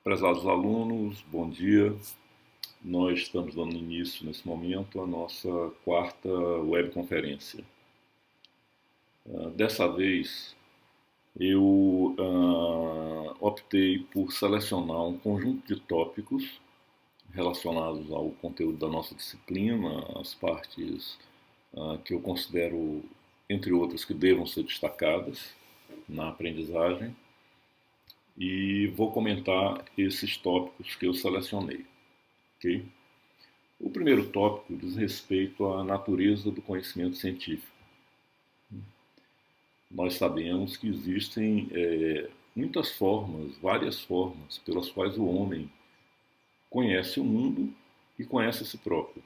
Prezados alunos, bom dia. Nós estamos dando início nesse momento à nossa quarta webconferência. Dessa vez, eu optei por selecionar um conjunto de tópicos relacionados ao conteúdo da nossa disciplina, as partes que eu considero, entre outras, que devam ser destacadas na aprendizagem, e vou comentar esses tópicos que eu selecionei. Okay? O primeiro tópico diz respeito à natureza do conhecimento científico. Nós sabemos que existem muitas formas, várias formas, pelas quais o homem conhece o mundo e conhece a si próprio.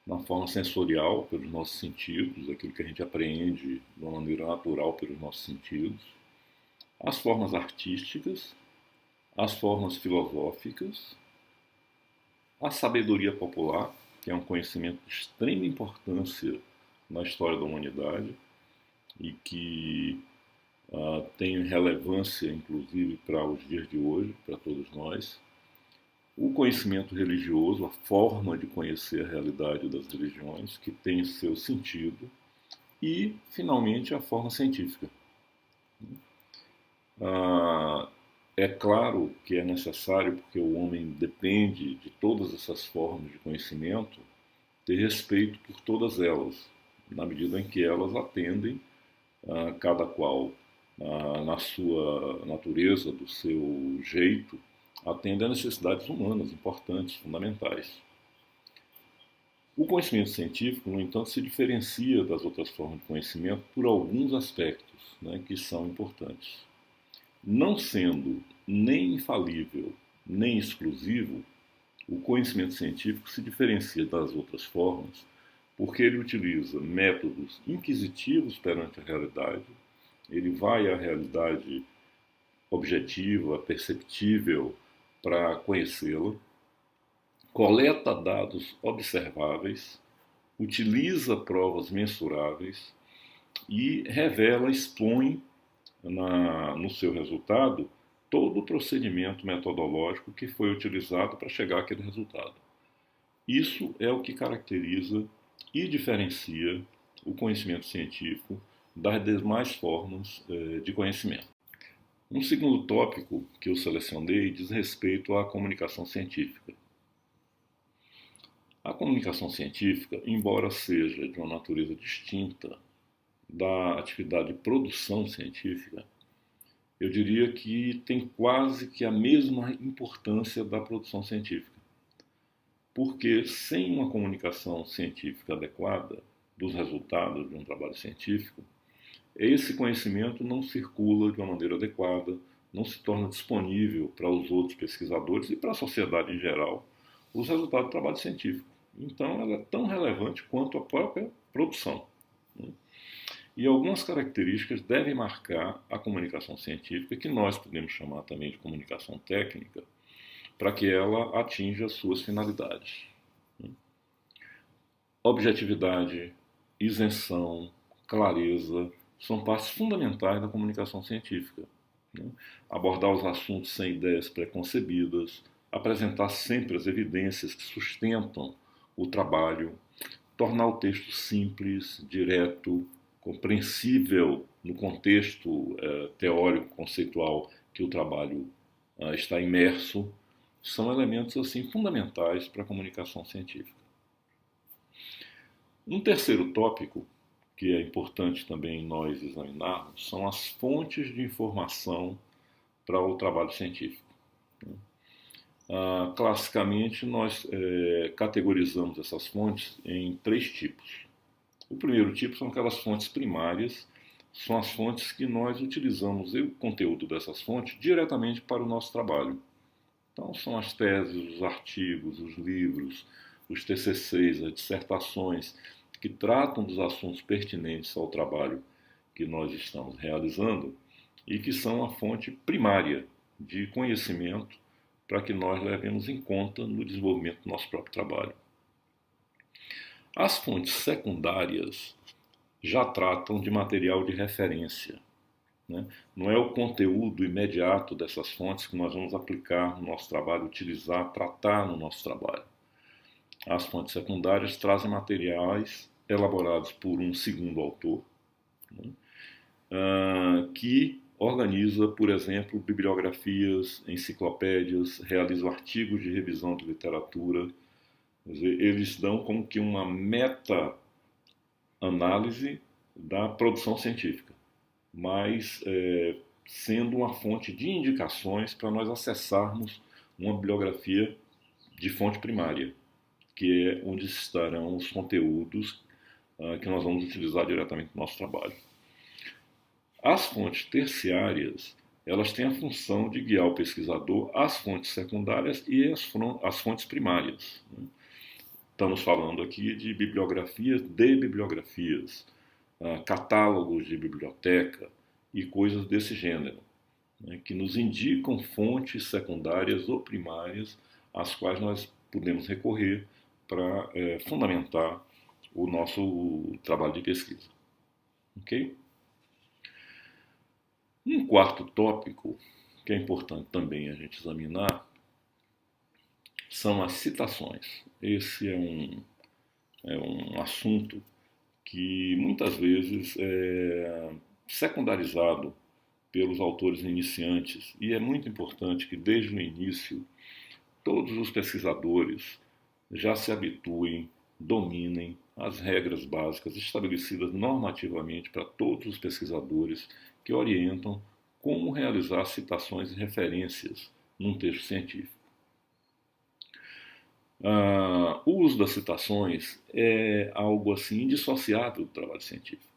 Na forma sensorial, pelos nossos sentidos, aquilo que a gente apreende de uma maneira natural pelos nossos sentidos, as formas artísticas, as formas filosóficas, a sabedoria popular, que é um conhecimento de extrema importância na história da humanidade e que tem relevância, inclusive, para os dias de hoje, para todos nós. O conhecimento religioso, a forma de conhecer a realidade das religiões, que tem seu sentido. E, finalmente, a forma científica. É claro que é necessário, porque o homem depende de todas essas formas de conhecimento, ter respeito por todas elas, na medida em que elas atendem, cada qual na sua natureza, do seu jeito, atende a necessidades humanas importantes, fundamentais. O conhecimento científico, no entanto, se diferencia das outras formas de conhecimento por alguns aspectos, que são importantes. Não sendo nem infalível, nem exclusivo, o conhecimento científico se diferencia das outras formas porque ele utiliza métodos inquisitivos perante a realidade, ele vai à realidade objetiva, perceptível, para conhecê-la, coleta dados observáveis, utiliza provas mensuráveis e revela, expõe no seu resultado todo o procedimento metodológico que foi utilizado para chegar àquele resultado. Isso é o que caracteriza e diferencia o conhecimento científico das demais formas de conhecimento. Um segundo tópico que eu selecionei diz respeito à comunicação científica. A comunicação científica, embora seja de uma natureza distinta da atividade de produção científica, eu diria que tem quase que a mesma importância da produção científica. Porque sem uma comunicação científica adequada dos resultados de um trabalho científico, esse conhecimento não circula de uma maneira adequada, não se torna disponível para os outros pesquisadores e para a sociedade em geral os resultados do trabalho científico. Então, ela é tão relevante quanto a própria produção. E algumas características devem marcar a comunicação científica, que nós podemos chamar também de comunicação técnica, para que ela atinja as suas finalidades. Objetividade, isenção, clareza são partes fundamentais da comunicação científica. Abordar os assuntos sem ideias preconcebidas, apresentar sempre as evidências que sustentam o trabalho, tornar o texto simples, direto, compreensível no contexto teórico, conceitual que o trabalho está imerso, são elementos assim fundamentais para a comunicação científica. Um terceiro tópico que é importante também nós examinarmos são as fontes de informação para o trabalho científico. Classicamente, nós categorizamos essas fontes em 3 tipos. O primeiro tipo são aquelas fontes primárias, são as fontes que nós utilizamos o conteúdo dessas fontes diretamente para o nosso trabalho. Então, são as teses, os artigos, os livros, os TCCs, as dissertações, que tratam dos assuntos pertinentes ao trabalho que nós estamos realizando e que são a fonte primária de conhecimento para que nós levemos em conta no desenvolvimento do nosso próprio trabalho. As fontes secundárias já tratam de material de referência, né? Não é o conteúdo imediato dessas fontes que nós vamos aplicar no nosso trabalho, utilizar, tratar no nosso trabalho. As fontes secundárias trazem materiais elaborados por um segundo autor, né? Que organiza, por exemplo, bibliografias, enciclopédias, realiza artigos de revisão de literatura. Quer dizer, eles dão como que uma meta-análise da produção científica, mas sendo uma fonte de indicações para nós acessarmos uma bibliografia de fonte primária, que é onde estarão os conteúdos que nós vamos utilizar diretamente no nosso trabalho. As fontes terciárias, elas têm a função de guiar o pesquisador às fontes secundárias e às fontes primárias, né? Estamos falando aqui de bibliografias, catálogos de biblioteca e coisas desse gênero, né, que nos indicam fontes secundárias ou primárias às quais nós podemos recorrer para fundamentar o nosso trabalho de pesquisa. Ok? Um quarto tópico, que é importante também a gente examinar, são as citações. Esse é um assunto que muitas vezes é secundarizado pelos autores iniciantes, e é muito importante que desde o início todos os pesquisadores já se habituem, dominem as regras básicas estabelecidas normativamente para todos os pesquisadores que orientam como realizar citações e referências num texto científico. O uso das citações é algo assim indissociável do trabalho científico.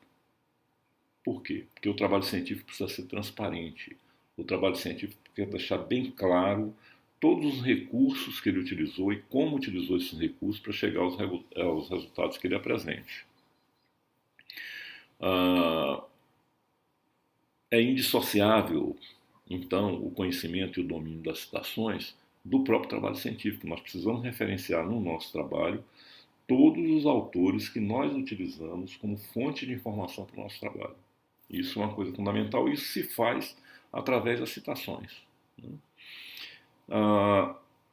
Por quê? Porque o trabalho científico precisa ser transparente. O trabalho científico quer deixar bem claro todos os recursos que ele utilizou e como utilizou esses recursos para chegar aos resultados que ele apresente. É indissociável, então, o conhecimento e o domínio das citações do próprio trabalho científico. Nós precisamos referenciar no nosso trabalho todos os autores que nós utilizamos como fonte de informação para o nosso trabalho. Isso é uma coisa fundamental e isso se faz através das citações, né?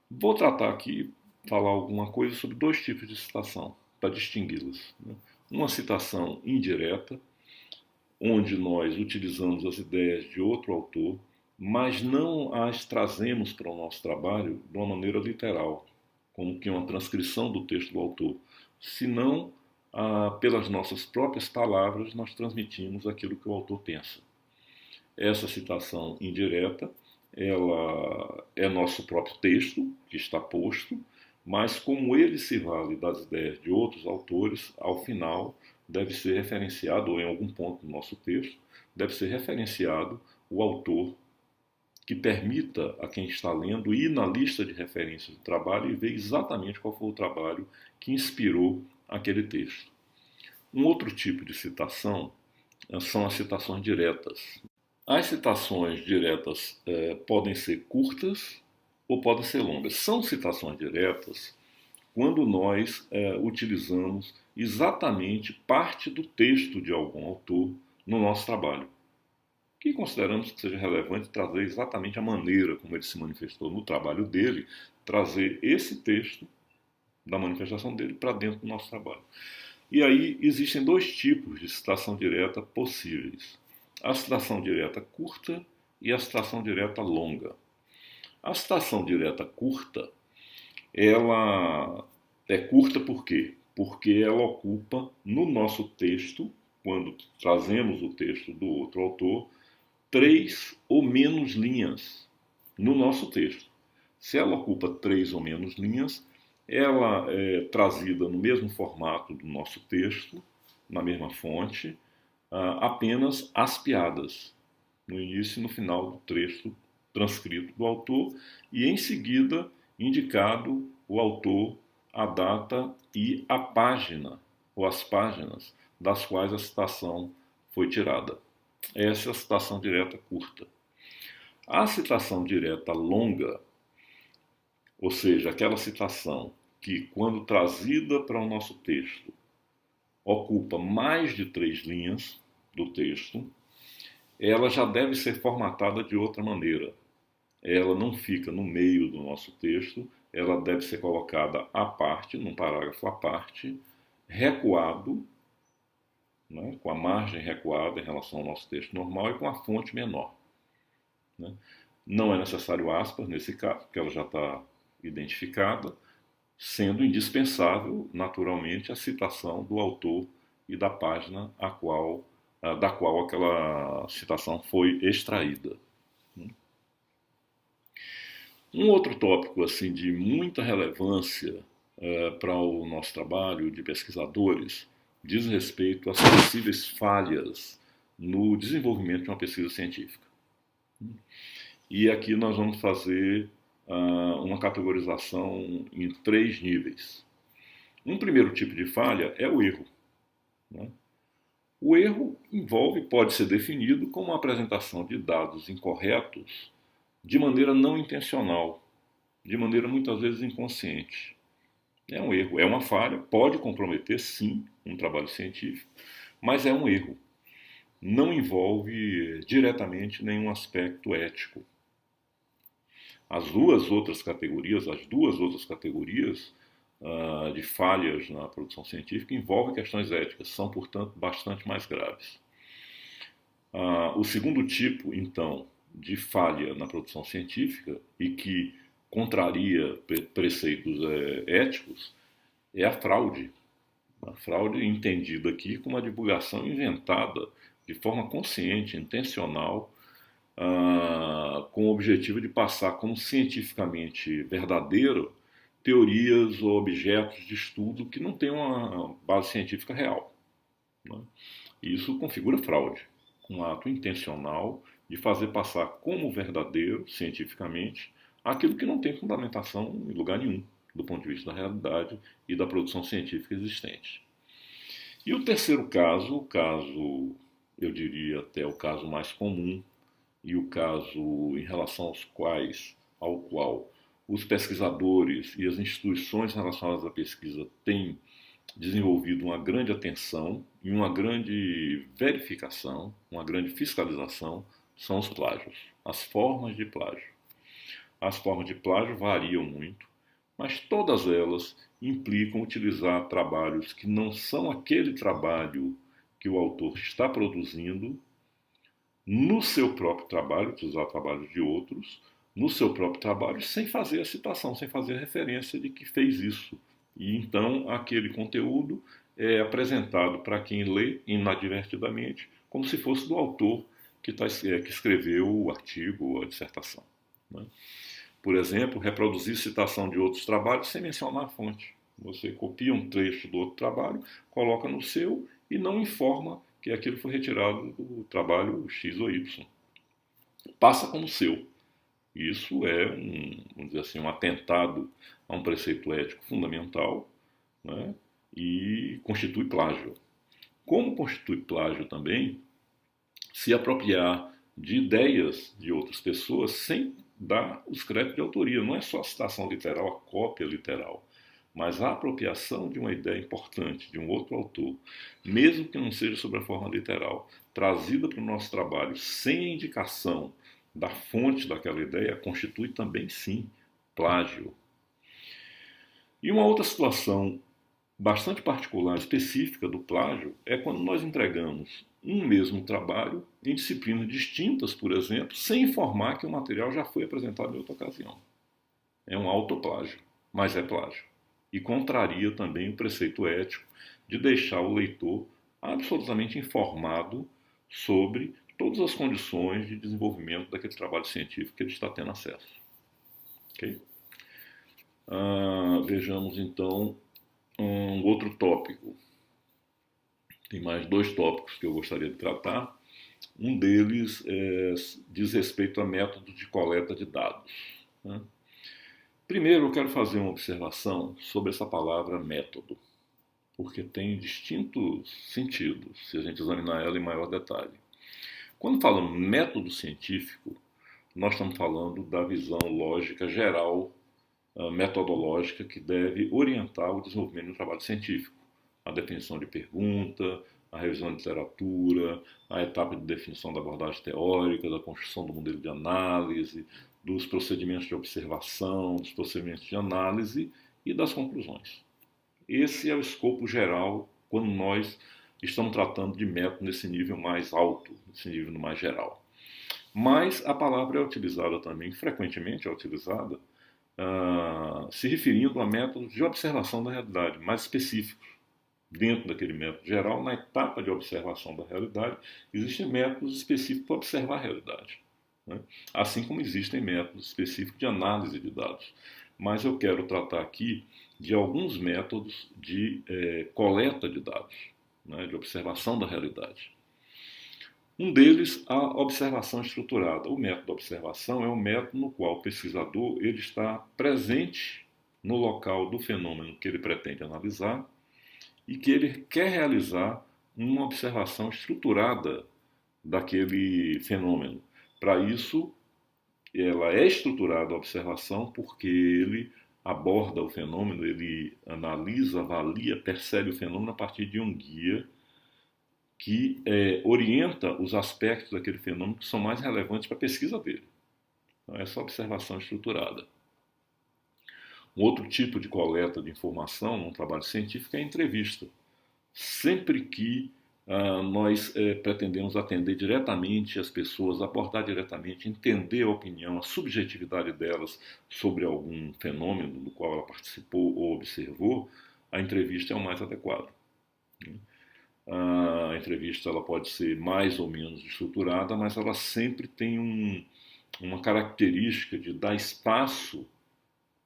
Vou tratar aqui, falar alguma coisa sobre dois tipos de citação, para distingui-los, né? Uma citação indireta, onde nós utilizamos as ideias de outro autor, mas não as trazemos para o nosso trabalho de uma maneira literal, como que uma transcrição do texto do autor, senão, pelas nossas próprias palavras, nós transmitimos aquilo que o autor pensa. Essa citação indireta, ela é nosso próprio texto, que está posto, mas como ele se vale das ideias de outros autores, ao final deve ser referenciado, ou em algum ponto do nosso texto, deve ser referenciado o autor, que permita a quem está lendo ir na lista de referências do trabalho e ver exatamente qual foi o trabalho que inspirou aquele texto. Um outro tipo de citação são as citações diretas. As citações diretas podem ser curtas ou podem ser longas. São citações diretas quando nós utilizamos exatamente parte do texto de algum autor no nosso trabalho, que consideramos que seja relevante trazer exatamente a maneira como ele se manifestou no trabalho dele, trazer esse texto da manifestação dele para dentro do nosso trabalho. E aí existem dois tipos de citação direta possíveis: a citação direta curta e a citação direta longa. A citação direta curta, ela é curta por quê? Porque ela ocupa no nosso texto, quando trazemos o texto do outro autor, 3 ou menos linhas no nosso texto. Se ela ocupa 3 ou menos linhas, ela é trazida no mesmo formato do nosso texto, na mesma fonte, apenas as piadas, no início e no final do trecho transcrito do autor, e em seguida indicado o autor, a data e a página, ou as páginas, das quais a citação foi tirada. Essa é a citação direta curta. A citação direta longa, ou seja, aquela citação que, quando trazida para o nosso texto, ocupa mais de 3 linhas do texto, ela já deve ser formatada de outra maneira. Ela não fica no meio do nosso texto, ela deve ser colocada à parte, num parágrafo à parte, recuado, né, com a margem recuada em relação ao nosso texto normal e com a fonte menor. Né? Não é necessário aspas nesse caso, porque ela já está identificada, sendo indispensável, naturalmente, a citação do autor e da página da qual aquela citação foi extraída. Um outro tópico assim de muita relevância para o nosso trabalho de pesquisadores diz respeito às possíveis falhas no desenvolvimento de uma pesquisa científica. E aqui nós vamos fazer uma categorização em 3 níveis. Um primeiro tipo de falha é o erro. Né? O erro pode ser definido como a apresentação de dados incorretos de maneira não intencional, de maneira muitas vezes inconsciente. É um erro, é uma falha, pode comprometer sim um trabalho científico, mas é um erro. Não envolve diretamente nenhum aspecto ético. As duas outras categorias de falhas na produção científica envolvem questões éticas, são, portanto, bastante mais graves. O segundo tipo, então, de falha na produção científica e que contraria preceitos éticos é a fraude. A fraude entendida aqui como a divulgação inventada de forma consciente, intencional, com o objetivo de passar como cientificamente verdadeiro teorias ou objetos de estudo que não têm uma base científica real. Né? Isso configura fraude, um ato intencional de fazer passar como verdadeiro, cientificamente, aquilo que não tem fundamentação em lugar nenhum, do ponto de vista da realidade e da produção científica existente. E o terceiro caso, eu diria até o caso mais comum, e o caso em relação ao qual os pesquisadores e as instituições relacionadas à pesquisa têm desenvolvido uma grande atenção e uma grande verificação, uma grande fiscalização, são os plágios, as formas de plágio. As formas de plágio variam muito, mas todas elas implicam utilizar trabalhos que não são aquele trabalho que o autor está produzindo no seu próprio trabalho, utilizar trabalhos de outros, no seu próprio trabalho, sem fazer a citação, sem fazer a referência de que fez isso. E então aquele conteúdo é apresentado para quem lê inadvertidamente, como se fosse do autor que escreveu o artigo ou a dissertação. Né? Por exemplo, reproduzir citação de outros trabalhos sem mencionar a fonte. Você copia um trecho do outro trabalho, coloca no seu e não informa que aquilo foi retirado do trabalho X ou Y. Passa como seu. Isso é vamos dizer assim, um atentado a um preceito ético fundamental, né? E constitui plágio. Como constitui plágio também se apropriar de ideias de outras pessoas sem dar os créditos de autoria. Não é só a citação literal, a cópia literal, mas a apropriação de uma ideia importante de um outro autor, mesmo que não seja sobre a forma literal, trazida para o nosso trabalho sem a indicação da fonte daquela ideia, constitui também, sim, plágio. E uma outra situação bastante particular, específica do plágio, é quando nós entregamos um mesmo trabalho em disciplinas distintas, por exemplo, sem informar que o material já foi apresentado em outra ocasião. É um autoplágio, mas é plágio. E contraria também o preceito ético de deixar o leitor absolutamente informado sobre todas as condições de desenvolvimento daquele trabalho científico que ele está tendo acesso. Okay? Vejamos então um outro tópico. Tem mais 2 tópicos que eu gostaria de tratar. Um deles diz respeito a métodos de coleta de dados. Né? Primeiro, eu quero fazer uma observação sobre essa palavra método, porque tem distintos sentidos, se a gente examinar ela em maior detalhe. Quando falamos método científico, nós estamos falando da visão lógica geral, metodológica, que deve orientar o desenvolvimento do trabalho científico. A definição de pergunta, a revisão de literatura, a etapa de definição da abordagem teórica, da construção do modelo de análise, dos procedimentos de observação, dos procedimentos de análise e das conclusões. Esse é o escopo geral quando nós estamos tratando de método nesse nível mais alto, nesse nível mais geral. Mas a palavra é utilizada também, frequentemente é utilizada, se referindo a métodos de observação da realidade, mais específicos. Dentro daquele método geral, na etapa de observação da realidade, existem métodos específicos para observar a realidade, né? Assim como existem métodos específicos de análise de dados. Mas eu quero tratar aqui de alguns métodos de coleta de dados, né, de observação da realidade. Um deles, a observação estruturada. O método de observação é um método no qual o pesquisador ele está presente no local do fenômeno que ele pretende analisar e que ele quer realizar uma observação estruturada daquele fenômeno. Para isso, ela é estruturada a observação porque ele aborda o fenômeno, ele analisa, avalia, percebe o fenômeno a partir de um guia que orienta os aspectos daquele fenômeno que são mais relevantes para a pesquisa dele. Então, essa observação estruturada. Um outro tipo de coleta de informação num trabalho científico é a entrevista. Sempre que nós pretendemos atender diretamente as pessoas, abordar diretamente, entender a opinião, a subjetividade delas sobre algum fenômeno do qual ela participou ou observou, a entrevista é o mais adequado. A entrevista ela pode ser mais ou menos estruturada, mas ela sempre tem uma característica de dar espaço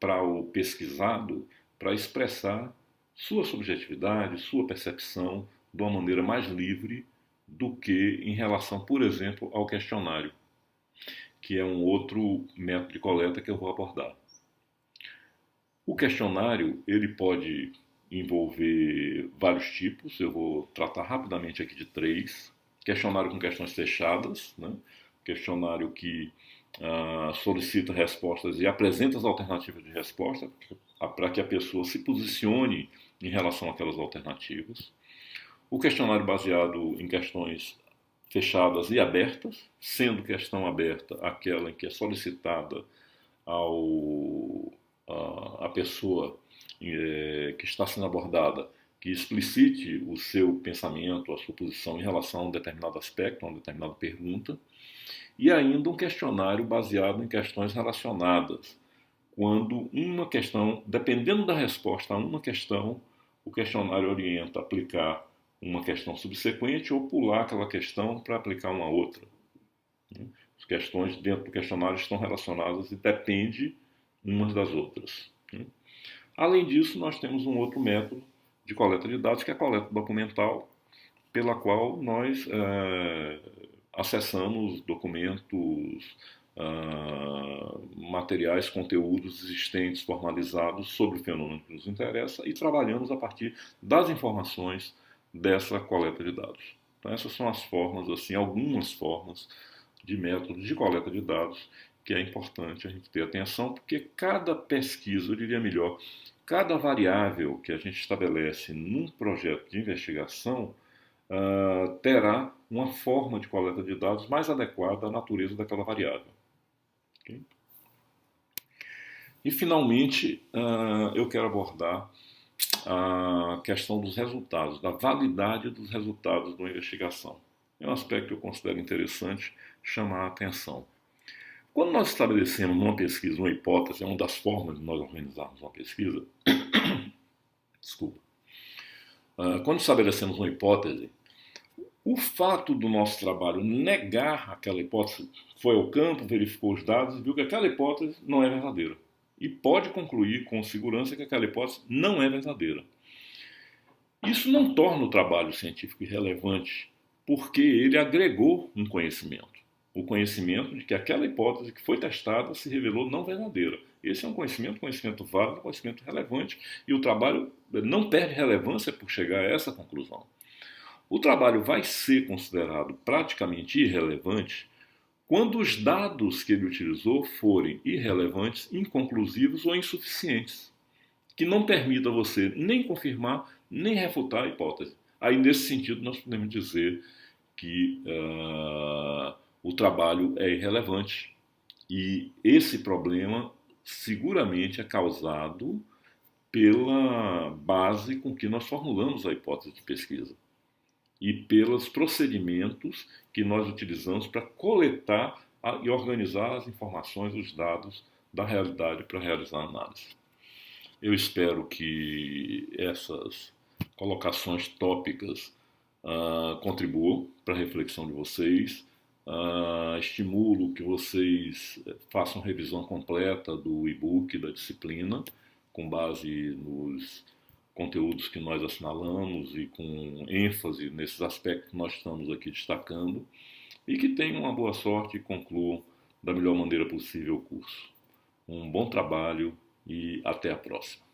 para o pesquisado para expressar sua subjetividade, sua percepção de uma maneira mais livre do que em relação, por exemplo, ao questionário, que é um outro método de coleta que eu vou abordar. O questionário ele pode envolver vários tipos, eu vou tratar rapidamente aqui de 3. Questionário com questões fechadas, né? Questionário que solicita respostas e apresenta as alternativas de resposta para que a pessoa se posicione em relação àquelas alternativas. O questionário baseado em questões fechadas e abertas, sendo questão aberta aquela em que é solicitada a pessoa que está sendo abordada que explicite o seu pensamento, a sua posição em relação a um determinado aspecto, a uma determinada pergunta. E ainda um questionário baseado em questões relacionadas, quando uma questão, dependendo da resposta a uma questão, o questionário orienta a aplicar uma questão subsequente ou pular aquela questão para aplicar uma outra. As questões dentro do questionário estão relacionadas e dependem umas das outras. Além disso, nós temos um outro método de coleta de dados, que é a coleta documental, pela qual nós acessamos documentos, materiais, conteúdos existentes, formalizados sobre o fenômeno que nos interessa e trabalhamos a partir das informações dessa coleta de dados. Então, essas são as formas, assim, algumas formas de métodos de coleta de dados que é importante a gente ter atenção, porque cada pesquisa, eu diria melhor, cada variável que a gente estabelece num projeto de investigação terá uma forma de coleta de dados mais adequada à natureza daquela variável. Okay? E, finalmente, eu quero abordar a questão dos resultados, da validade dos resultados da investigação. É um aspecto que eu considero interessante chamar a atenção. Quando nós estabelecemos uma pesquisa, uma hipótese, é uma das formas de nós organizarmos uma pesquisa, desculpa, quando estabelecemos uma hipótese, o fato do nosso trabalho negar aquela hipótese, foi ao campo, verificou os dados e viu que aquela hipótese não é verdadeira. E pode concluir com segurança que aquela hipótese não é verdadeira. Isso não torna o trabalho científico irrelevante, porque ele agregou um conhecimento. O conhecimento de que aquela hipótese que foi testada se revelou não verdadeira. Esse é um conhecimento válido, conhecimento relevante, e o trabalho não perde relevância por chegar a essa conclusão. O trabalho vai ser considerado praticamente irrelevante quando os dados que ele utilizou forem irrelevantes, inconclusivos ou insuficientes, que não permitam você nem confirmar nem refutar a hipótese. Aí, nesse sentido, nós podemos dizer que o trabalho é irrelevante e esse problema seguramente é causado pela base com que nós formulamos a hipótese de pesquisa e pelos procedimentos que nós utilizamos para coletar e organizar as informações, os dados da realidade para realizar a análise. Eu espero que essas colocações tópicas contribuam para a reflexão de vocês. Estimulo que vocês façam revisão completa do e-book da disciplina, com base nos conteúdos que nós assinalamos e com ênfase nesses aspectos que nós estamos aqui destacando, e que tenham uma boa sorte e concluam da melhor maneira possível o curso. Um bom trabalho e até a próxima.